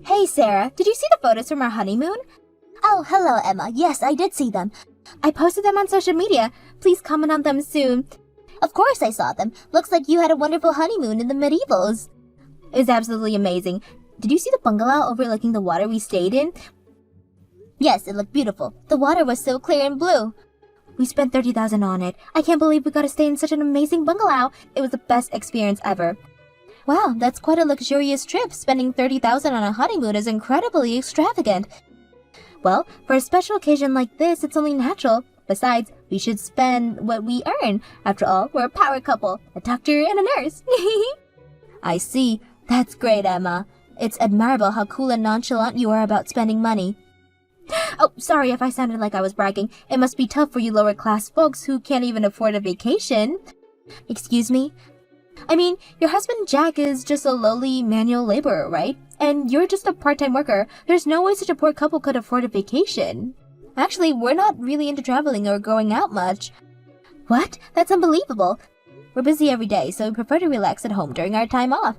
Hey Sarah, did you see the photos from our honeymoon? Oh, hello, Emma. Yes, I did see them. I posted them on social media. Please comment on them soon. Of course I saw them. Looks like you had a wonderful honeymoon in the medievals. It was absolutely amazing. Did you see the bungalow overlooking the water we stayed in? Yes, it looked beautiful. The water was so clear and blue. We spent $30,000 on it. I can't believe we got to stay in such an amazing bungalow. It was the best experience ever. Wow, that's quite a luxurious trip. Spending $30,000 on a honeymoon is incredibly extravagant. Well, for a special occasion like this, it's only natural. Besides, we should spend what we earn. After all, we're a power couple, a doctor and a nurse. I see. That's great, Emma. It's admirable how cool and nonchalant you are about spending money. Oh, sorry if I sounded like I was bragging. It must be tough for you lower-class folks who can't even afford a vacation. Excuse me? I mean, your husband Jack is just a lowly manual laborer, right? And you're just a part-time worker. There's no way such a poor couple could afford a vacation. Actually, we're not really into traveling or going out much. What? That's unbelievable. We're busy every day, so we prefer to relax at home during our time off.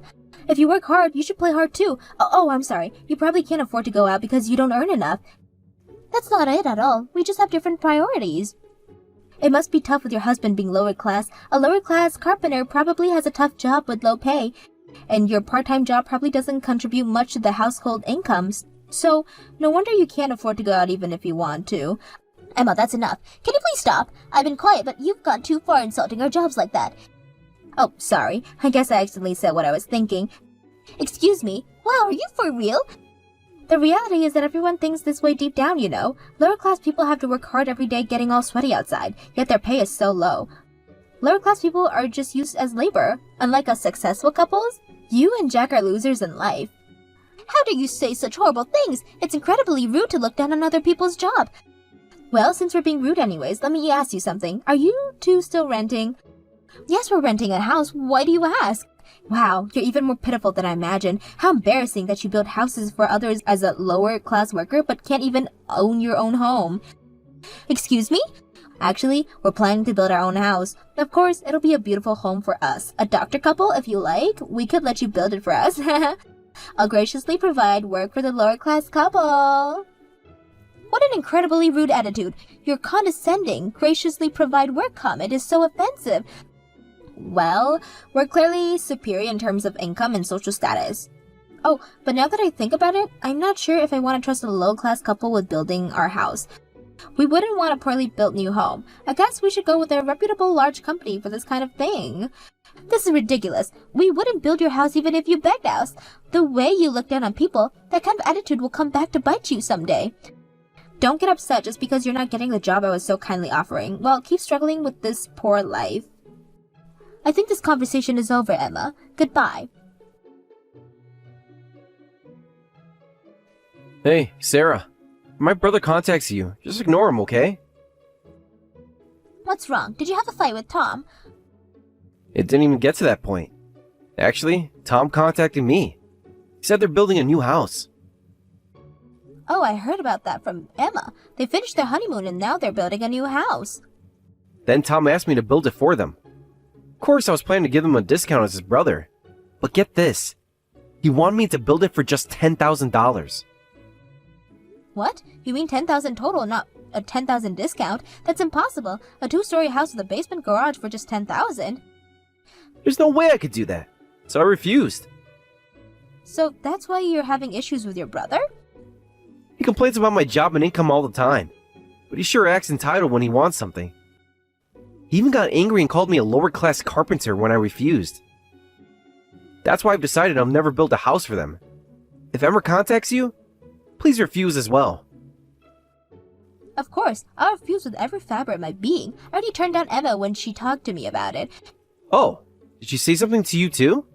If you work hard, you should play hard too. Oh, I'm sorry. You probably can't afford to go out because you don't earn enough. That's not it at all. We just have different priorities. It must be tough with your husband being lower class. A lower class carpenter probably has a tough job with low pay, and your part-time job probably doesn't contribute much to the household incomes. So, no wonder you can't afford to go out even if you want to. Emma, that's enough. Can you please stop? I've been quiet, but you've gone too far insulting our jobs like that. Oh, sorry. I guess I accidentally said what I was thinking. Excuse me? Wow, are you for real? The reality is that everyone thinks this way deep down, you know. Lower-class people have to work hard every day getting all sweaty outside, yet their pay is so low. Lower-class people are just used as labor. Unlike us successful couples, you and Jack are losers in life. How do you say such horrible things? It's incredibly rude to look down on other people's job. Well, since we're being rude anyways, let me ask you something. Are you two still renting? Yes, we're renting a house. Why do you ask? Wow, you're even more pitiful than I imagined. How embarrassing that you build houses for others as a lower-class worker but can't even own your own home. Excuse me? Actually, we're planning to build our own house. Of course, it'll be a beautiful home for us. A doctor couple, if you like. We could let you build it for us. I'll graciously provide work for the lower-class couple. What an incredibly rude attitude. Your condescending, graciously provide work comment is so offensive. Well, we're clearly superior in terms of income and social status. Oh, but now that I think about it, I'm not sure if I want to trust a low-class couple with building our house. We wouldn't want a poorly built new home. I guess we should go with a reputable large company for this kind of thing. This is ridiculous. We wouldn't build your house even if you begged us. The way you look down on people, that kind of attitude will come back to bite you someday. Don't get upset just because you're not getting the job I was so kindly offering. Well, keep struggling with this poor life. I think this conversation is over, Emma. Goodbye. Hey, Sarah. If my brother contacts you, just ignore him, okay? What's wrong? Did you have a fight with Tom? It didn't even get to that point. Actually, Tom contacted me. He said they're building a new house. Oh, I heard about that from Emma. They finished their honeymoon and now they're building a new house. Then Tom asked me to build it for them. Of course, I was planning to give him a discount as his brother. But get this. He wanted me to build it for just $10,000. What? You mean $10,000 total, not a $10,000 discount? That's impossible. A 2-story house with a basement garage for just $10,000. There's no way I could do that. So I refused. So that's why you're having issues with your brother? He complains about my job and income all the time. But he sure acts entitled when he wants something. He even got angry and called me a lower-class carpenter when I refused. That's why I've decided I'll never build a house for them. If Emma contacts you, please refuse as well. Of course, I'll refuse with every fiber of my being. I already turned down Emma when she talked to me about it. Oh, did she say something to you too?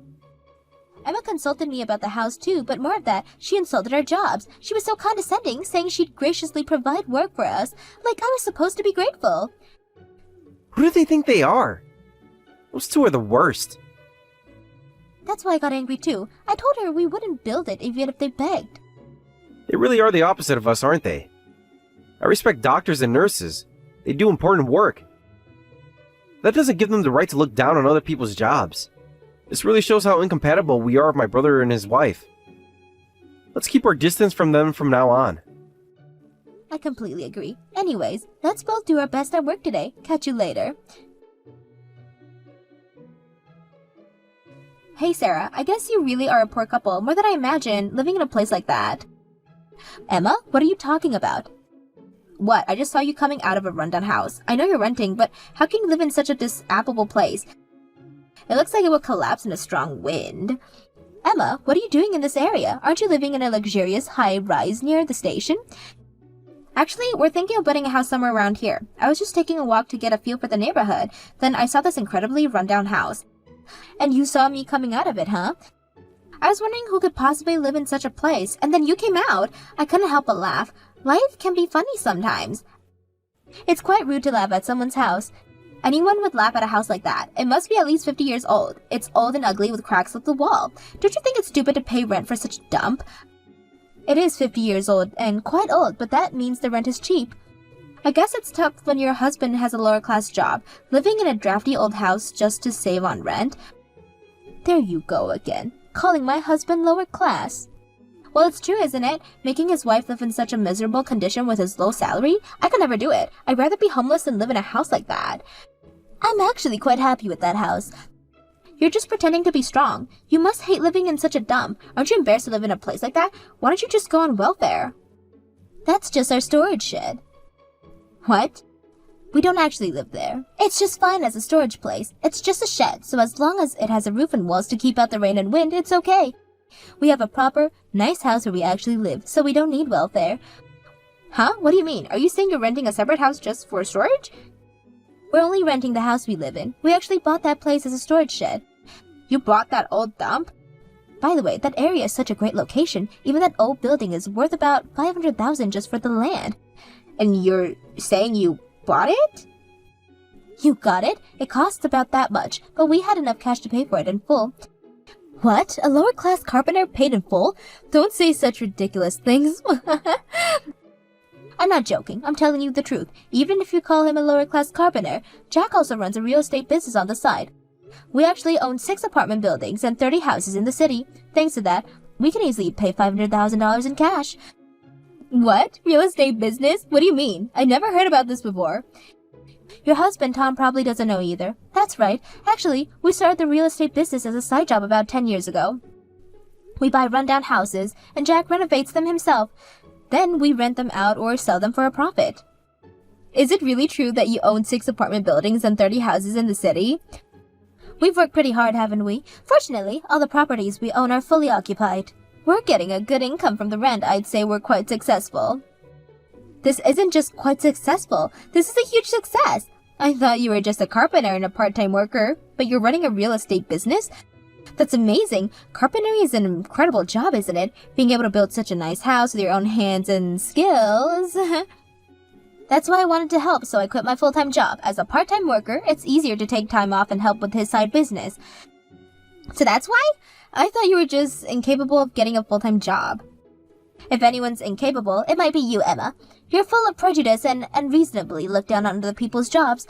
Emma consulted me about the house too, but more of that, she insulted our jobs. She was so condescending, saying she'd graciously provide work for us, like I was supposed to be grateful. Who do they think they are? Those two are the worst. That's why I got angry too. I told her we wouldn't build it even if they begged. They really are the opposite of us, aren't they? I respect doctors and nurses. They do important work. That doesn't give them the right to look down on other people's jobs. This really shows how incompatible we are with my brother and his wife. Let's keep our distance from them from now on. I completely agree. Anyways, let's both do our best at work today. Catch you later. Hey Sarah, I guess you really are a poor couple, more than I imagined, living in a place like that. Emma, what are you talking about? What? I just saw you coming out of a rundown house. I know you're renting, but how can you live in such a disappable place? It looks like it would collapse in a strong wind. Emma, what are you doing in this area? Aren't you living in a luxurious high-rise near the station? Actually, we're thinking of building a house somewhere around here. I was just taking a walk to get a feel for the neighborhood. Then I saw this incredibly rundown house. And you saw me coming out of it, huh? I was wondering who could possibly live in such a place, and then you came out. I couldn't help but laugh. Life can be funny sometimes. It's quite rude to laugh at someone's house. Anyone would laugh at a house like that. It must be at least 50 years old. It's old and ugly with cracks up the wall. Don't you think it's stupid to pay rent for such a dump? It is 50 years old and quite old, but that means the rent is cheap. I guess it's tough when your husband has a lower class job, living in a drafty old house just to save on rent. There you go again, calling my husband lower class. Well, it's true, isn't it? Making his wife live in such a miserable condition with his low salary? I could never do it. I'd rather be homeless than live in a house like that. I'm actually quite happy with that house. You're just pretending to be strong. You must hate living in such a dump. Aren't you embarrassed to live in a place like that? Why don't you just go on welfare? That's just our storage shed. What? We don't actually live there. It's just fine as a storage place. It's just a shed, so as long as it has a roof and walls to keep out the rain and wind, it's okay. We have a proper, nice house where we actually live, so we don't need welfare. Huh? What do you mean? Are you saying you're renting a separate house just for storage? We're only renting the house we live in. We actually bought that place as a storage shed. You bought that old dump? By the way, that area is such a great location. Even that old building is worth about $500,000 just for the land. And you're saying you bought it? You got it. It costs about that much, but we had enough cash to pay for it in full. What? A lower-class carpenter paid in full? Don't say such ridiculous things. I'm not joking. I'm telling you the truth. Even if you call him a lower-class carpenter, Jack also runs a real estate business on the side. We actually own 6 apartment buildings and 30 houses in the city. Thanks to that, we can easily pay $500,000 in cash. What? Real estate business? What do you mean? I never heard about this before. Your husband, Tom, probably doesn't know either. That's right. Actually, we started the real estate business as a side job about 10 years ago. We buy rundown houses, and Jack renovates them himself. Then we rent them out or sell them for a profit. Is it really true that you own 6 apartment buildings and 30 houses in the city? We've worked pretty hard, haven't we? Fortunately, all the properties we own are fully occupied. We're getting a good income from the rent. I'd say we're quite successful. This isn't just quite successful. This is a huge success. I thought you were just a carpenter and a part-time worker, but you're running a real estate business? That's amazing. Carpentry is an incredible job, isn't it? Being able to build such a nice house with your own hands and skills. That's why I wanted to help, so I quit my full-time job. As a part-time worker, it's easier to take time off and help with his side business. So that's why? I thought you were just incapable of getting a full-time job. If anyone's incapable, it might be you, Emma. You're full of prejudice and unreasonably look down on other people's jobs.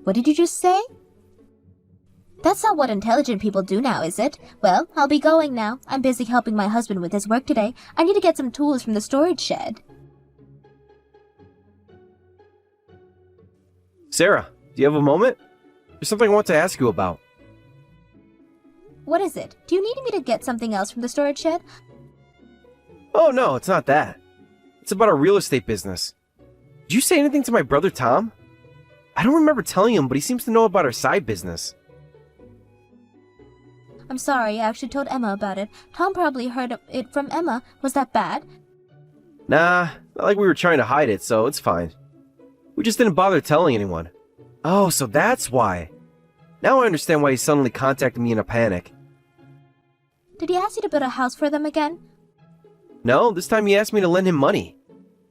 What did you just say? That's not what intelligent people do now, is it? Well, I'll be going now. I'm busy helping my husband with his work today. I need to get some tools from the storage shed. Sarah, do you have a moment? There's something I want to ask you about. What is it? Do you need me to get something else from the storage shed? Oh no, it's not that. It's about our real estate business. Did you say anything to my brother Tom? I don't remember telling him, but he seems to know about our side business. I'm sorry, I actually told Emma about it. Tom probably heard it from Emma. Was that bad? Nah, not like we were trying to hide it, so it's fine. We just didn't bother telling anyone. Oh, so that's why. Now I understand why he suddenly contacted me in a panic. Did he ask you to build a house for them again? No, this time he asked me to lend him money.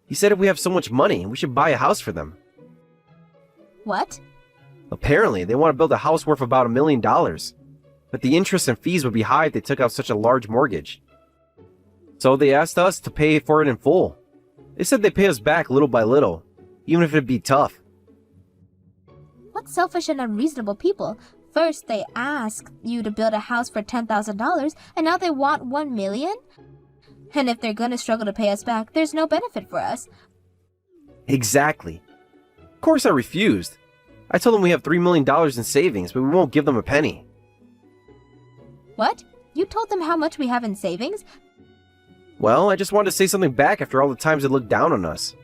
He said if we have so much money, we should buy a house for them. What? Apparently, they want to build a house worth about $1 million. But the interest and fees would be high if they took out such a large mortgage. So they asked us to pay for it in full. They said they'd pay us back little by little, even if it'd be tough. What selfish and unreasonable people. First, they asked you to build a house for $10,000, and now they want $1 million? And if they're gonna struggle to pay us back, there's no benefit for us. Exactly. Of course I refused. I told them we have $3 million in savings, but we won't give them a penny. What? You told them how much we have in savings? Well, I just wanted to say something back after all the times they looked down on us.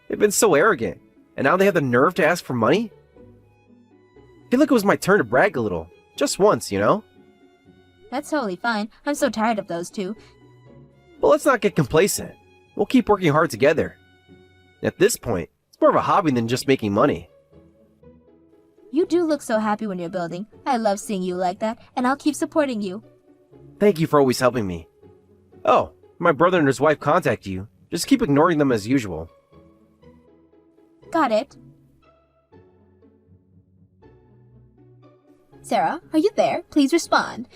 They've been so arrogant, and now they have the nerve to ask for money? I feel like it was my turn to brag a little. Just once, you know? That's totally fine. I'm so tired of those two. But let's not get complacent. We'll keep working hard together. At this point, it's more of a hobby than just making money. You do look so happy when you're building. I love seeing you like that, and I'll keep supporting you. Thank you for always helping me. Oh, my brother and his wife contact you. Just keep ignoring them as usual. Got it. Sarah, are you there? Please respond.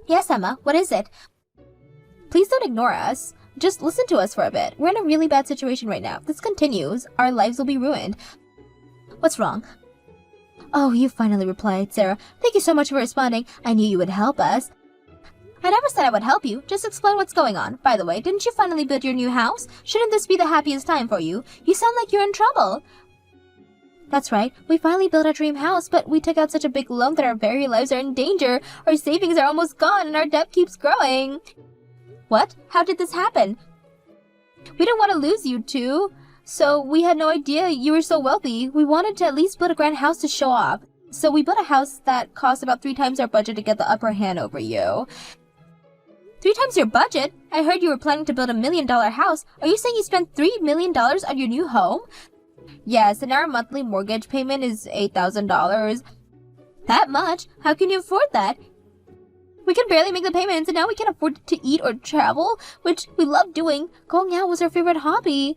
Yes, Emma, what is it? Please don't ignore us. Just listen to us for a bit. We're in a really bad situation right now. If this continues, our lives will be ruined. What's wrong? Oh, you finally replied, Sarah. Thank you so much for responding. I knew you would help us. I never said I would help you. Just explain what's going on. By the way, didn't you finally build your new house? Shouldn't this be the happiest time for you? You sound like you're in trouble. That's right. We finally built our dream house, but we took out such a big loan that our very lives are in danger. Our savings are almost gone and our debt keeps growing. What? How did this happen? We didn't want to lose you two. So we had no idea you were so wealthy. We wanted to at least build a grand house to show off. So we built a house that cost about 3 times our budget to get the upper hand over you. 3 times your budget? I heard you were planning to build $1 million house. Are you saying you spent $3 million on your new home? Yes, and our monthly mortgage payment is $8,000. That much? How can you afford that? We can barely make the payments, and now we can't afford to eat or travel, which we love doing. Going out was our favorite hobby.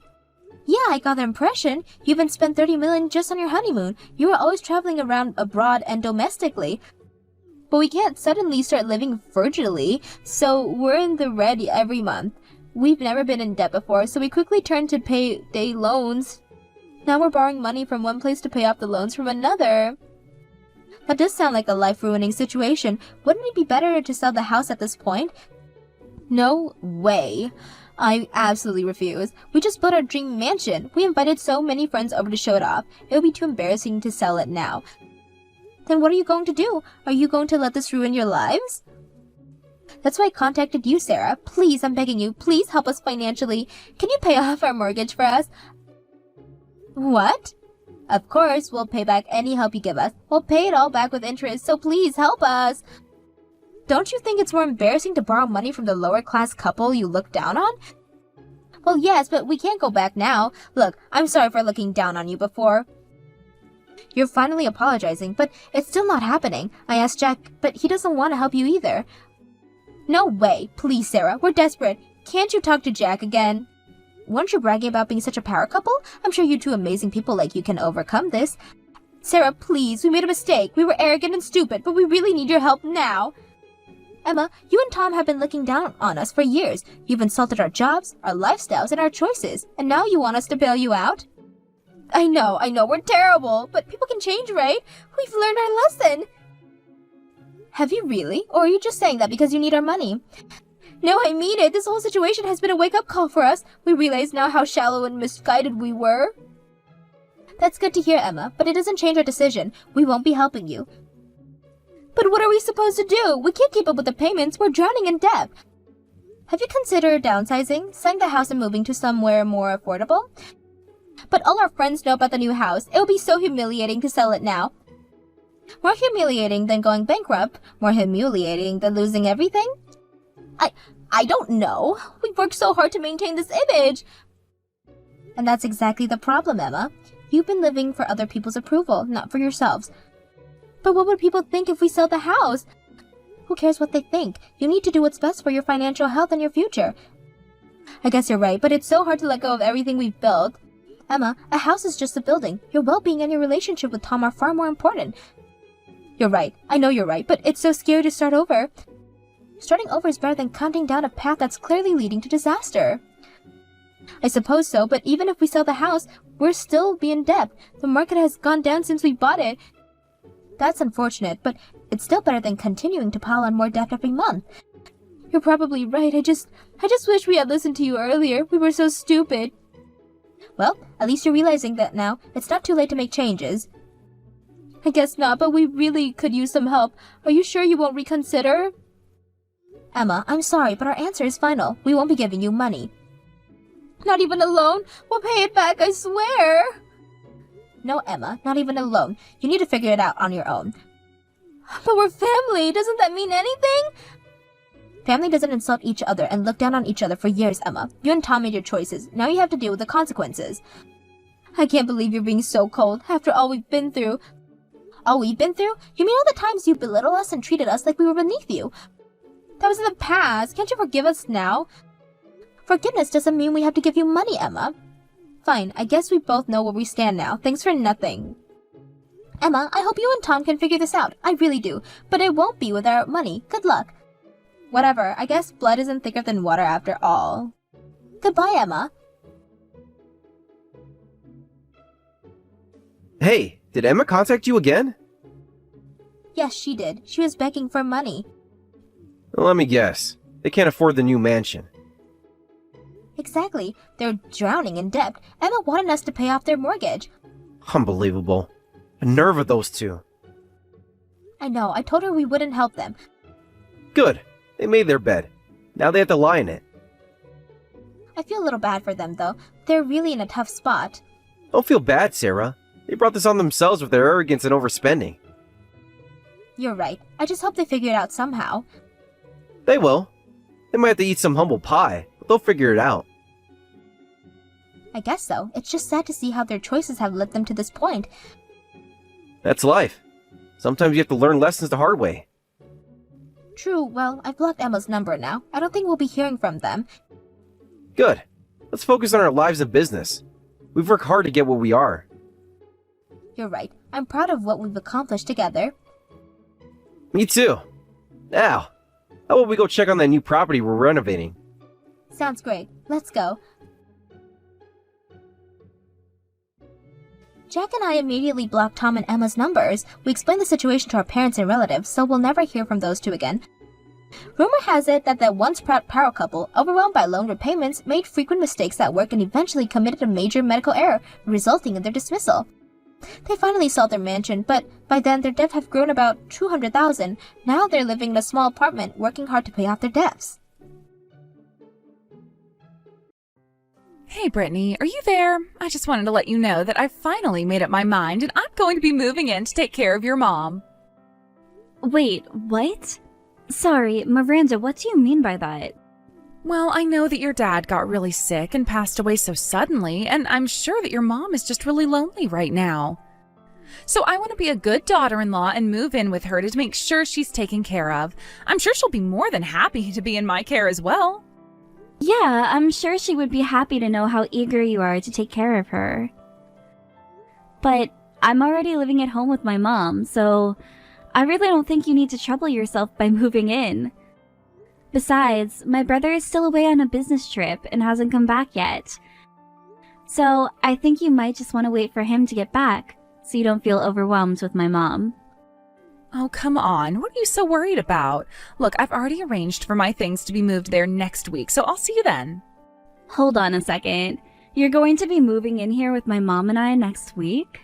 Yeah, I got the impression. You even spent $30 million just on your honeymoon. You were always traveling around abroad and domestically. But we can't suddenly start living frugally, so we're in the red every month. We've never been in debt before, so we quickly turned to payday loans. Now we're borrowing money from one place to pay off the loans from another. That does sound like a life-ruining situation. Wouldn't it be better to sell the house at this point? No way. I absolutely refuse. We just built our dream mansion. We invited so many friends over to show it off. It would be too embarrassing to sell it now. Then what are you going to do? Are you going to let this ruin your lives? That's why I contacted you, Sarah. Please, I'm begging you, please help us financially. Can you pay off our mortgage for us? What? Of course, we'll pay back any help you give us. We'll pay it all back with interest, so please help us. Don't you think it's more embarrassing to borrow money from the lower-class couple you look down on? Well, yes, but we can't go back now. Look, I'm sorry for looking down on you before. You're finally apologizing, but it's still not happening. I asked Jack, but he doesn't want to help you either. No way. Please, Sarah, we're desperate. Can't you talk to Jack again? Weren't you bragging about being such a power couple? I'm sure you two amazing people like you can overcome this. Sarah, please, we made a mistake. We were arrogant and stupid, but we really need your help now. Emma, you and Tom have been looking down on us for years. You've insulted our jobs, our lifestyles, and our choices, and now you want us to bail you out? I know, we're terrible, but people can change, right? We've learned our lesson. Have you really? Or are you just saying that because you need our money? No, I mean it. This whole situation has been a wake-up call for us. We realize now how shallow and misguided we were. That's good to hear, Emma, but it doesn't change our decision. We won't be helping you. But what are we supposed to do? We can't keep up with the payments. We're drowning in debt. Have you considered downsizing, selling the house and moving to somewhere more affordable? But all our friends know about the new house. It would be so humiliating to sell it now. More humiliating than going bankrupt. More humiliating than losing everything? I don't know. We've worked so hard to maintain this image. And that's exactly the problem, Emma. You've been living for other people's approval, not for yourselves. But what would people think if we sell the house? Who cares what they think? You need to do what's best for your financial health and your future. I guess you're right, but it's so hard to let go of everything we've built. Emma, a house is just a building. Your well-being and your relationship with Tom are far more important. You're right. I know you're right, but it's so scary to start over. Starting over is better than counting down a path that's clearly leading to disaster. I suppose so, but even if we sell the house, we'll still be in debt. The market has gone down since we bought it. That's unfortunate, but it's still better than continuing to pile on more debt every month. You're probably right. I just wish we had listened to you earlier. We were so stupid. Well, at least you're realizing that now. It's not too late to make changes. I guess not, but we really could use some help. Are you sure you won't reconsider? Emma, I'm sorry, but our answer is final. We won't be giving you money. Not even a loan? We'll pay it back, I swear. No, Emma, not even a loan. You need to figure it out on your own. But we're family. Doesn't that mean anything? Family doesn't insult each other and look down on each other for years, Emma. You and Tom made your choices. Now you have to deal with the consequences. I can't believe you're being so cold after all we've been through. All we've been through? You mean all the times you belittled us and treated us like we were beneath you? That was in the past. Can't you forgive us now? Forgiveness doesn't mean we have to give you money, Emma. Fine, I guess we both know where we stand now. Thanks for nothing. Emma, I hope you and Tom can figure this out. I really do. But it won't be without money. Good luck. Whatever, I guess blood isn't thicker than water after all. Goodbye, Emma. Hey, did Emma contact you again? Yes, she did. She was begging for money. Well, let me guess. They can't afford the new mansion. Exactly. They're drowning in debt. Emma wanted us to pay off their mortgage. Unbelievable. The nerve of those two. I know. I told her we wouldn't help them. Good. They made their bed. Now they have to lie in it. I feel a little bad for them, though. They're really in a tough spot. Don't feel bad, Sarah. They brought this on themselves with their arrogance and overspending. You're right. I just hope they figure it out somehow. They will. They might have to eat some humble pie, but they'll figure it out. I guess so. It's just sad to see how their choices have led them to this point. That's life. Sometimes you have to learn lessons the hard way. True. Well, I've blocked Emma's number now. I don't think we'll be hearing from them. Good. Let's focus on our lives and business. We've worked hard to get where we are. You're right. I'm proud of what we've accomplished together. Me too. Now, how about we go check on that new property we're renovating? Sounds great. Let's go. Jack and I immediately blocked Tom and Emma's numbers. We explained the situation to our parents and relatives, so we'll never hear from those two again. Rumor has it that once proud power couple, overwhelmed by loan repayments, made frequent mistakes at work and eventually committed a major medical error, resulting in their dismissal. They finally sold their mansion, but by then their debt had grown about $200,000. Now they're living in a small apartment, working hard to pay off their debts. Hey Brittany, are you there? I just wanted to let you know that I've finally made up my mind and I'm going to be moving in to take care of your mom. Wait, what? Sorry, Miranda, what do you mean by that? Well, I know that your dad got really sick and passed away so suddenly, and I'm sure that your mom is just really lonely right now. So I want to be a good daughter-in-law and move in with her to make sure she's taken care of. I'm sure she'll be more than happy to be in my care as well. Yeah, I'm sure she would be happy to know how eager you are to take care of her. But I'm already living at home with my mom, so I really don't think you need to trouble yourself by moving in. Besides, my brother is still away on a business trip and hasn't come back yet. So I think you might just want to wait for him to get back, so you don't feel overwhelmed with my mom. Oh, come on. What are you so worried about? Look, I've already arranged for my things to be moved there next week, so I'll see you then. Hold on a second. You're going to be moving in here with my mom and I next week?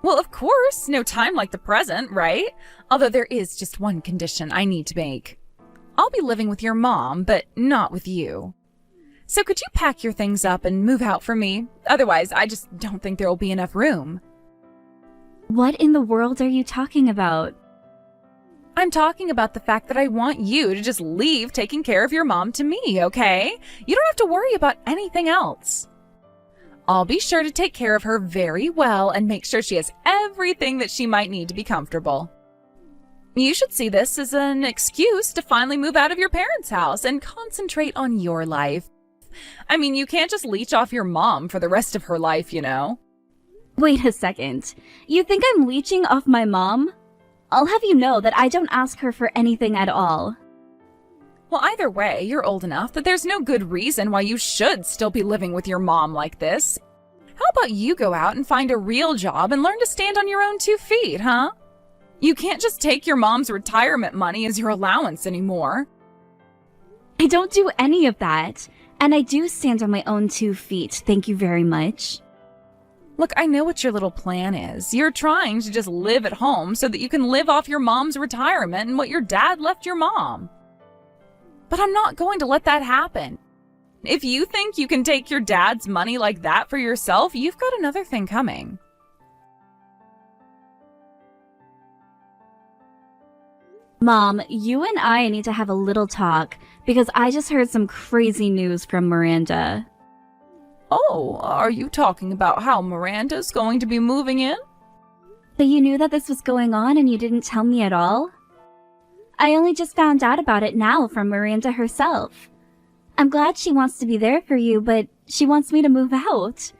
Well, of course. No time like the present, right? Although there is just one condition I need to make. I'll be living with your mom, but not with you. So could you pack your things up and move out for me? Otherwise, I just don't think there will be enough room. What in the world are you talking about? I'm talking about the fact that I want you to just leave taking care of your mom to me, okay? You don't have to worry about anything else. I'll be sure to take care of her very well and make sure she has everything that she might need to be comfortable. You should see this as an excuse to finally move out of your parents' house and concentrate on your life. I mean, you can't just leech off your mom for the rest of her life, you know? Wait a second. You think I'm leeching off my mom? I'll have you know that I don't ask her for anything at all. Well, either way, you're old enough that there's no good reason why you should still be living with your mom like this. How about you go out and find a real job and learn to stand on your own 2 feet, huh? You can't just take your mom's retirement money as your allowance anymore. I don't do any of that. And I do stand on my own 2 feet, thank you very much. Look, I know what your little plan is. You're trying to just live at home so that you can live off your mom's retirement and what your dad left your mom. But I'm not going to let that happen. If you think you can take your dad's money like that for yourself, you've got another thing coming. Mom, you and I need to have a little talk because I just heard some crazy news from Miranda. Oh, are you talking about how Miranda's going to be moving in? But you knew that this was going on and you didn't tell me at all? I only just found out about it now from Miranda herself. I'm glad she wants to be there for you, but she wants me to move out.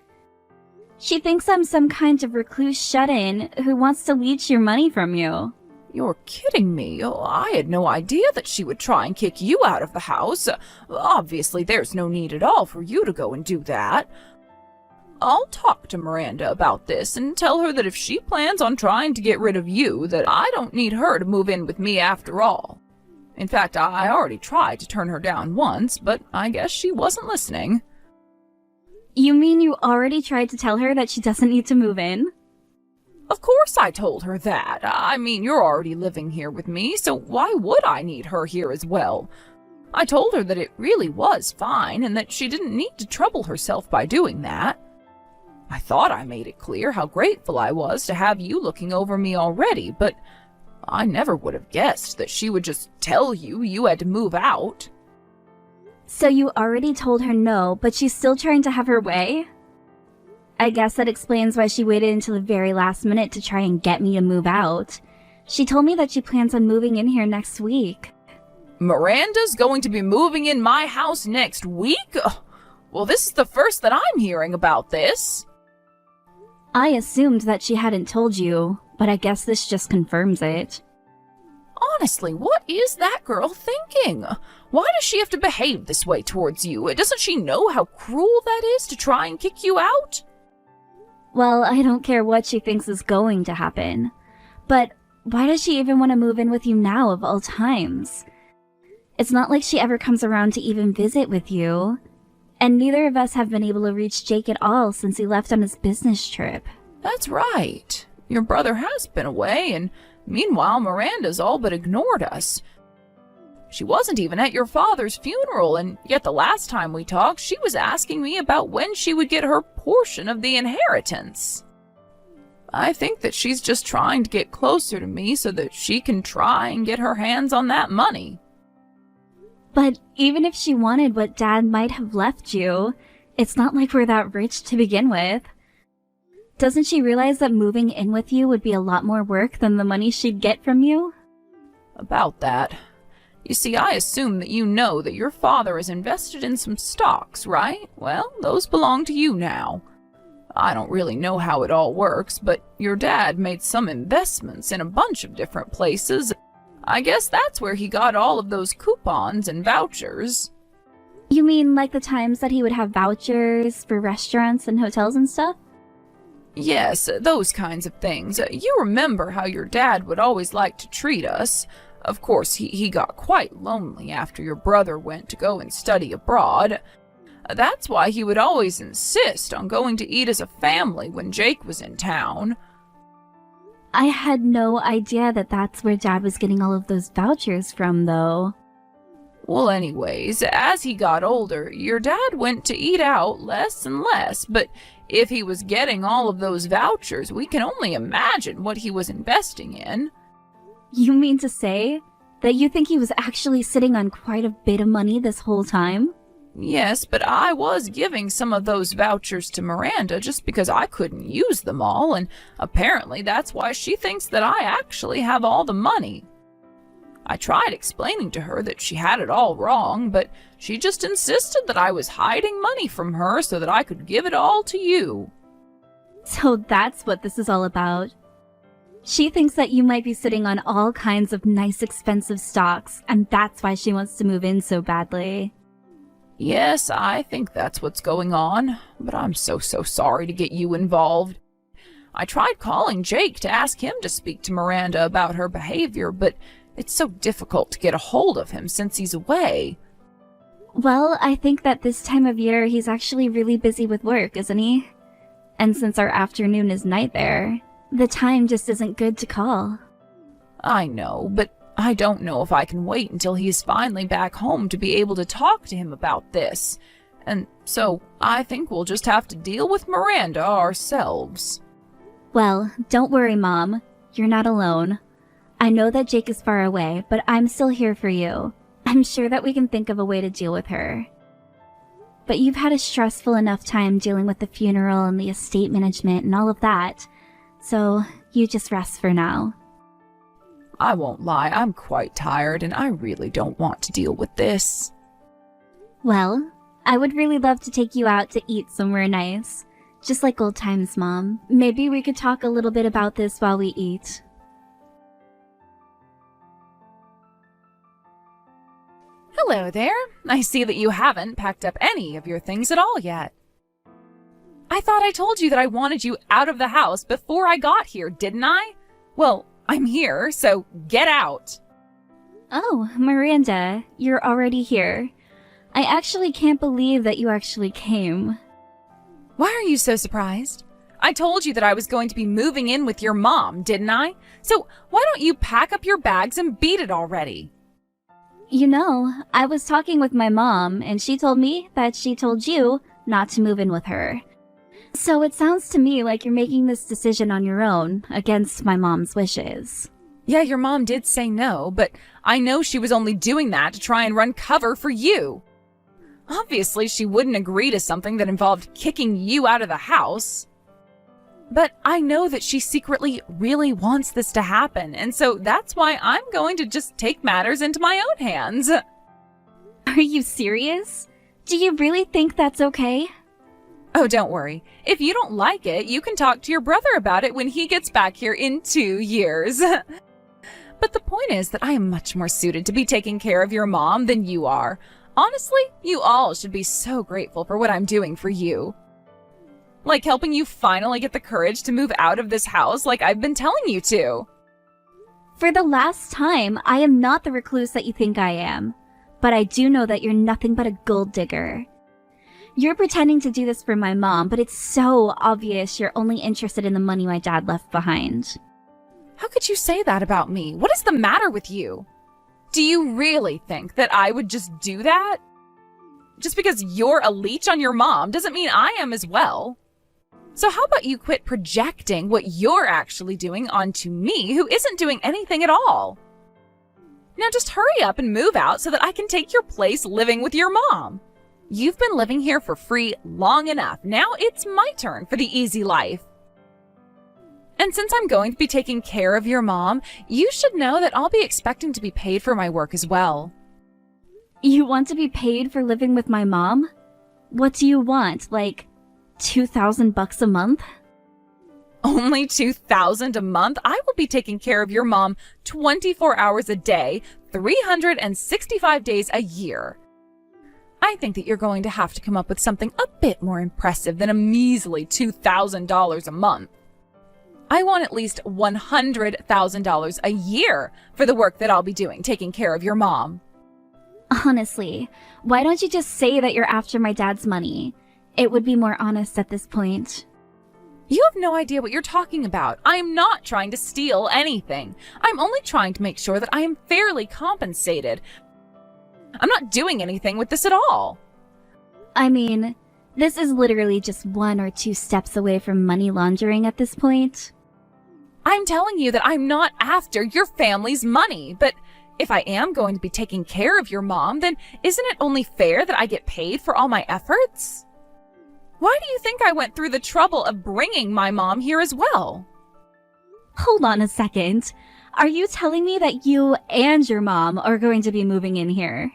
She thinks I'm some kind of recluse shut-in who wants to leech your money from you. You're kidding me. Oh, I had no idea that she would try and kick you out of the house. Obviously, there's no need at all for you to go and do that. I'll talk to Miranda about this and tell her that if she plans on trying to get rid of you, that I don't need her to move in with me after all. In fact, I already tried to turn her down once, but I guess she wasn't listening. You mean you already tried to tell her that she doesn't need to move in? Of course I told her that. I mean, you're already living here with me, so why would I need her here as well? I told her that it really was fine and that she didn't need to trouble herself by doing that. I thought I made it clear how grateful I was to have you looking over me already, but I never would have guessed that she would just tell you had to move out. So you already told her no, but she's still trying to have her way? I guess that explains why she waited until the very last minute to try and get me to move out. She told me that she plans on moving in here next week. Miranda's going to be moving in my house next week? Well, this is the first that I'm hearing about this. I assumed that she hadn't told you, but I guess this just confirms it. Honestly, what is that girl thinking? Why does she have to behave this way towards you? Doesn't she know how cruel that is to try and kick you out? Well, I don't care what she thinks is going to happen. But why does she even want to move in with you now of all times? It's not like she ever comes around to even visit with you. And neither of us have been able to reach Jake at all since he left on his business trip. That's right. Your brother has been away, and meanwhile Miranda's all but ignored us. She wasn't even at your father's funeral, and yet the last time we talked, she was asking me about when she would get her portion of the inheritance. I think that she's just trying to get closer to me so that she can try and get her hands on that money. But even if she wanted what Dad might have left you, it's not like we're that rich to begin with. Doesn't she realize that moving in with you would be a lot more work than the money she'd get from you? About that. You see, I assume that you know that your father is invested in some stocks, right? Well, those belong to you now. I don't really know how it all works, but your dad made some investments in a bunch of different places. I guess that's where he got all of those coupons and vouchers. You mean like the times that he would have vouchers for restaurants and hotels and stuff? Yes, those kinds of things. You remember how your dad would always like to treat us. Of course, he got quite lonely after your brother went to go and study abroad. That's why he would always insist on going to eat as a family when Jake was in town. I had no idea that that's where Dad was getting all of those vouchers from, though. Well, anyways, as he got older, your dad went to eat out less and less, but if he was getting all of those vouchers, we can only imagine what he was investing in. You mean to say that you think he was actually sitting on quite a bit of money this whole time? Yes, but I was giving some of those vouchers to Miranda just because I couldn't use them all, and apparently that's why she thinks that I actually have all the money. I tried explaining to her that she had it all wrong, but she just insisted that I was hiding money from her so that I could give it all to you. So that's what this is all about. She thinks that you might be sitting on all kinds of nice expensive stocks, and that's why she wants to move in so badly. Yes, I think that's what's going on, but I'm so sorry to get you involved. I tried calling Jake to ask him to speak to Miranda about her behavior, but it's so difficult to get a hold of him since he's away. Well, I think that this time of year he's actually really busy with work, isn't he? And since our afternoon is night there, the time just isn't good to call. I know, but I don't know if I can wait until he's finally back home to be able to talk to him about this. And so I think we'll just have to deal with Miranda ourselves. Well, don't worry, Mom. You're not alone. I know that Jake is far away, but I'm still here for you. I'm sure that we can think of a way to deal with her. But you've had a stressful enough time dealing with the funeral and the estate management and all of that, so you just rest for now. I won't lie, I'm quite tired and I really don't want to deal with this. Well, I would really love to take you out to eat somewhere nice. Just like old times, Mom. Maybe we could talk a little bit about this while we eat. Hello there. I see that you haven't packed up any of your things at all yet. I thought I told you that I wanted you out of the house before I got here, didn't I? Well, I'm here, so get out. Oh, Miranda, you're already here. I actually can't believe that you actually came. Why are you so surprised? I told you that I was going to be moving in with your mom, didn't I? So why don't you pack up your bags and beat it already? You know, I was talking with my mom, and she told me that she told you not to move in with her. So it sounds to me like you're making this decision on your own, against my mom's wishes. Yeah, your mom did say no, but I know she was only doing that to try and run cover for you. Obviously, she wouldn't agree to something that involved kicking you out of the house. But I know that she secretly really wants this to happen, and so that's why I'm going to just take matters into my own hands. Are you serious? Do you really think that's okay? Oh, don't worry. If you don't like it, you can talk to your brother about it when he gets back here in 2 years. But the point is that I am much more suited to be taking care of your mom than you are. Honestly, you all should be so grateful for what I'm doing for you. Like helping you finally get the courage to move out of this house like I've been telling you to. For the last time, I am not the recluse that you think I am. But I do know that you're nothing but a gold digger. You're pretending to do this for my mom, but it's so obvious you're only interested in the money my dad left behind. How could you say that about me? What is the matter with you? Do you really think that I would just do that? Just because you're a leech on your mom doesn't mean I am as well. So how about you quit projecting what you're actually doing onto me, who isn't doing anything at all? Now just hurry up and move out so that I can take your place living with your mom. You've been living here for free long enough. Now it's my turn for the easy life. And since I'm going to be taking care of your mom, you should know that I'll be expecting to be paid for my work as well. You want to be paid for living with my mom? What do you want, like $2,000 a month? Only $2,000 a month? I will be taking care of your mom 24 hours a day, 365 days a year. I think that you're going to have to come up with something a bit more impressive than a measly $2,000 a month. I want at least $100,000 a year for the work that I'll be doing, taking care of your mom. Honestly, why don't you just say that you're after my dad's money? It would be more honest at this point. You have no idea what you're talking about. I am not trying to steal anything. I'm only trying to make sure that I am fairly compensated. I'm not doing anything with this at all. I mean, this is literally just 1 or 2 steps away from money laundering at this point. I'm telling you that I'm not after your family's money, but if I am going to be taking care of your mom, then isn't it only fair that I get paid for all my efforts? Why do you think I went through the trouble of bringing my mom here as well? Hold on a second. Are you telling me that you and your mom are going to be moving in here?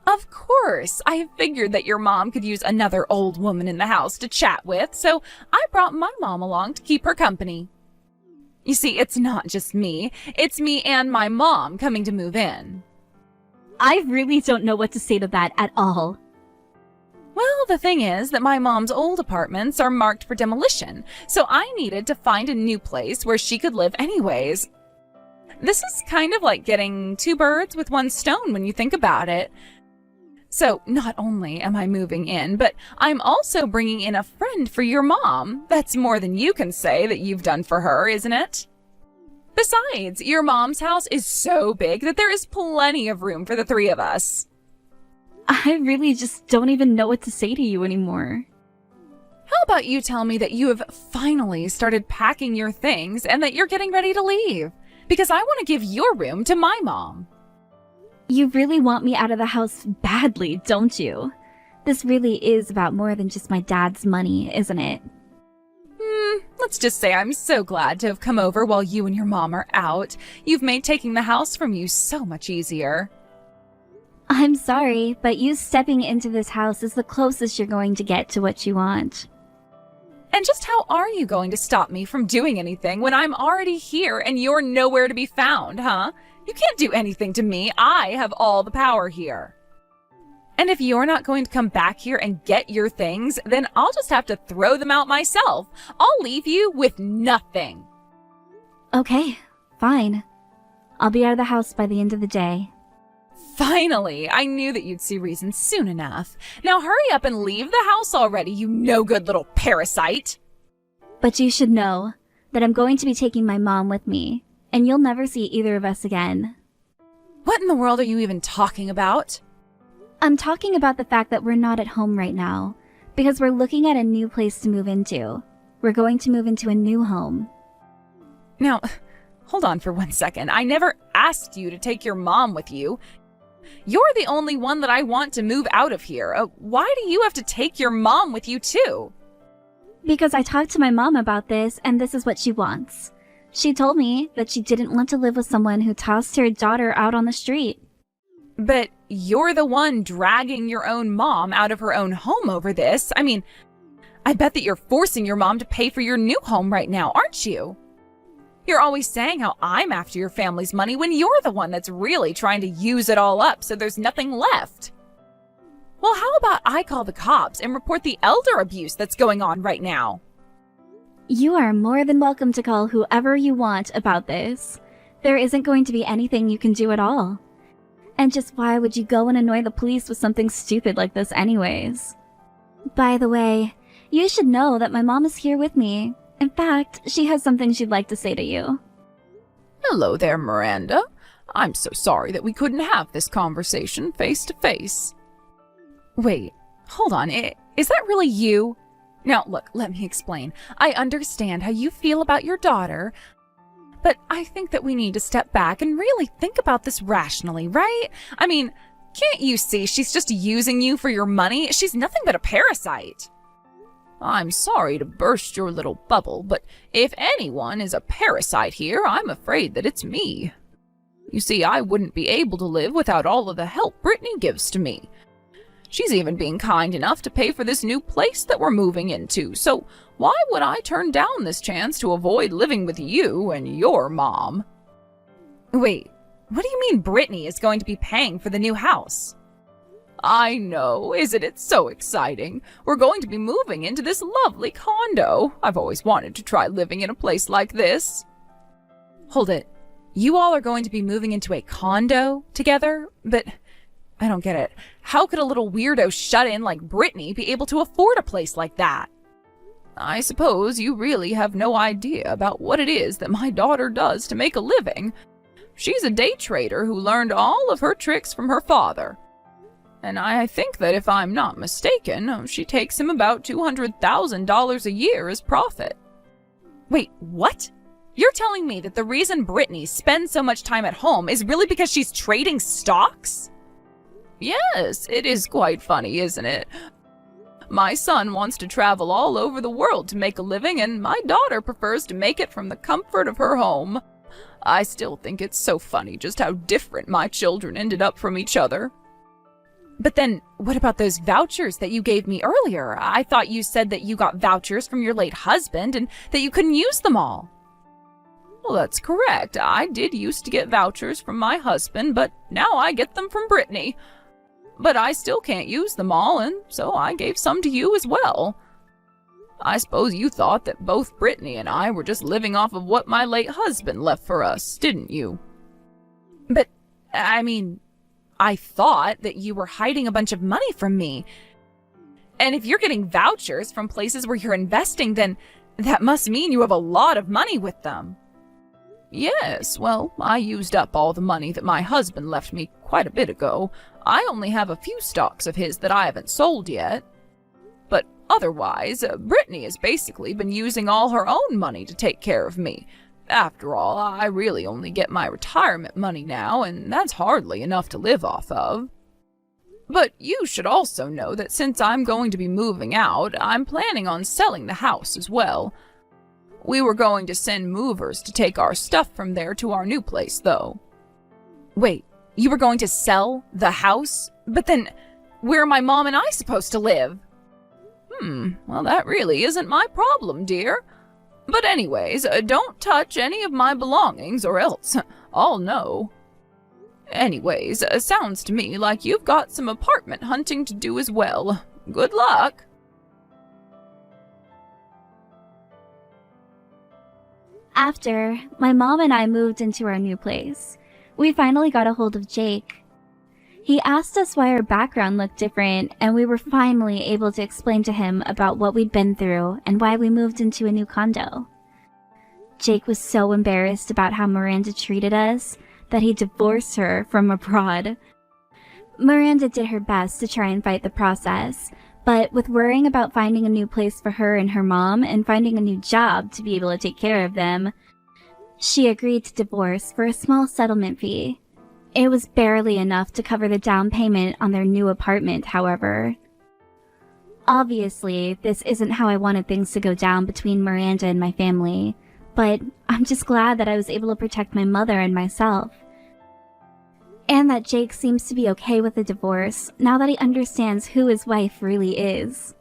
Of course. I figured that your mom could use another old woman in the house to chat with, so I brought my mom along to keep her company. You see, it's not just me. It's me and my mom coming to move in. I really don't know what to say to that at all. Well, the thing is that my mom's old apartments are marked for demolition, so I needed to find a new place where she could live anyways. This is kind of like getting 2 birds with 1 stone when you think about it. So not only am I moving in, but I'm also bringing in a friend for your mom. That's more than you can say that you've done for her, isn't it? Besides, your mom's house is so big that there is plenty of room for the three of us. I really just don't even know what to say to you anymore. How about you tell me that you have finally started packing your things and that you're getting ready to leave? Because I want to give your room to my mom. You really want me out of the house badly, don't you? This really is about more than just my dad's money, isn't it? Let's just say I'm so glad to have come over while you and your mom are out. You've made taking the house from you so much easier. I'm sorry, but you stepping into this house is the closest you're going to get to what you want. And just how are you going to stop me from doing anything when I'm already here and you're nowhere to be found, huh? You can't do anything to me. I have all the power here. And if you're not going to come back here and get your things, then I'll just have to throw them out myself. I'll leave you with nothing. Okay, fine. I'll be out of the house by the end of the day. Finally, I knew that you'd see reason soon enough. Now hurry up and leave the house already, you no-good little parasite. But you should know that I'm going to be taking my mom with me, and you'll never see either of us again. What in the world are you even talking about? I'm talking about the fact that we're not at home right now, because we're looking at a new place to move into. We're going to move into a new home. Now, hold on for 1 second. I never asked you to take your mom with you. You're the only one that I want to move out of here. Why do you have to take your mom with you too? Because I talked to my mom about this, and this is what she wants. She told me that she didn't want to live with someone who tossed her daughter out on the street. But you're the one dragging your own mom out of her own home over this. I mean, I bet that you're forcing your mom to pay for your new home right now, aren't you? You're always saying how I'm after your family's money when you're the one that's really trying to use it all up so there's nothing left. Well, how about I call the cops and report the elder abuse that's going on right now? You are more than welcome to call whoever you want about this. There isn't going to be anything you can do at all. And just why would you go and annoy the police with something stupid like this anyways? By the way, you should know that my mom is here with me. In fact, she has something she'd like to say to you. Hello there, Miranda. I'm so sorry that we couldn't have this conversation face to face. Wait, hold on. Is that really you? Now, look, let me explain. I understand how you feel about your daughter, but I think that we need to step back and really think about this rationally, right? I mean, can't you see she's just using you for your money? She's nothing but a parasite. I'm sorry to burst your little bubble, but if anyone is a parasite here, I'm afraid that it's me. You see, I wouldn't be able to live without all of the help Brittany gives to me. She's even being kind enough to pay for this new place that we're moving into, so why would I turn down this chance to avoid living with you and your mom? Wait, what do you mean Brittany is going to be paying for the new house? I know, isn't it so exciting? We're going to be moving into this lovely condo. I've always wanted to try living in a place like this. Hold it. You all are going to be moving into a condo together? But I don't get it. How could a little weirdo shut-in like Brittany be able to afford a place like that? I suppose you really have no idea about what it is that my daughter does to make a living. She's a day trader who learned all of her tricks from her father. And I think that if I'm not mistaken, she takes him about $200,000 a year as profit. Wait, what? You're telling me that the reason Brittany spends so much time at home is really because she's trading stocks? Yes, it is quite funny, isn't it? My son wants to travel all over the world to make a living, and my daughter prefers to make it from the comfort of her home. I still think it's so funny just how different my children ended up from each other. But then, what about those vouchers that you gave me earlier? I thought you said that you got vouchers from your late husband and that you couldn't use them all. Well, that's correct. I did used to get vouchers from my husband, but now I get them from Brittany. But I still can't use them all, and so I gave some to you as well. I suppose you thought that both Brittany and I were just living off of what my late husband left for us, didn't you? But, I mean, I thought that you were hiding a bunch of money from me. And if you're getting vouchers from places where you're investing, then that must mean you have a lot of money with them. Yes, well, I used up all the money that my husband left me quite a bit ago. I only have a few stocks of his that I haven't sold yet. But otherwise, Brittany has basically been using all her own money to take care of me. After all, I really only get my retirement money now, and that's hardly enough to live off of. But you should also know that since I'm going to be moving out, I'm planning on selling the house as well. We were going to send movers to take our stuff from there to our new place, though. Wait, you were going to sell the house? But then, where are my mom and I supposed to live? Well, that really isn't my problem, dear. But anyways, don't touch any of my belongings or else I'll know. Anyways, sounds to me like you've got some apartment hunting to do as well. Good luck. After, my mom and I moved into our new place. We finally got a hold of Jake. He asked us why our background looked different, and we were finally able to explain to him about what we'd been through and why we moved into a new condo. Jake was so embarrassed about how Miranda treated us that he divorced her from abroad. Miranda did her best to try and fight the process, but with worrying about finding a new place for her and her mom and finding a new job to be able to take care of them, she agreed to divorce for a small settlement fee. It was barely enough to cover the down payment on their new apartment, however. Obviously, this isn't how I wanted things to go down between Miranda and my family, but I'm just glad that I was able to protect my mother and myself. And that Jake seems to be okay with the divorce now that he understands who his wife really is.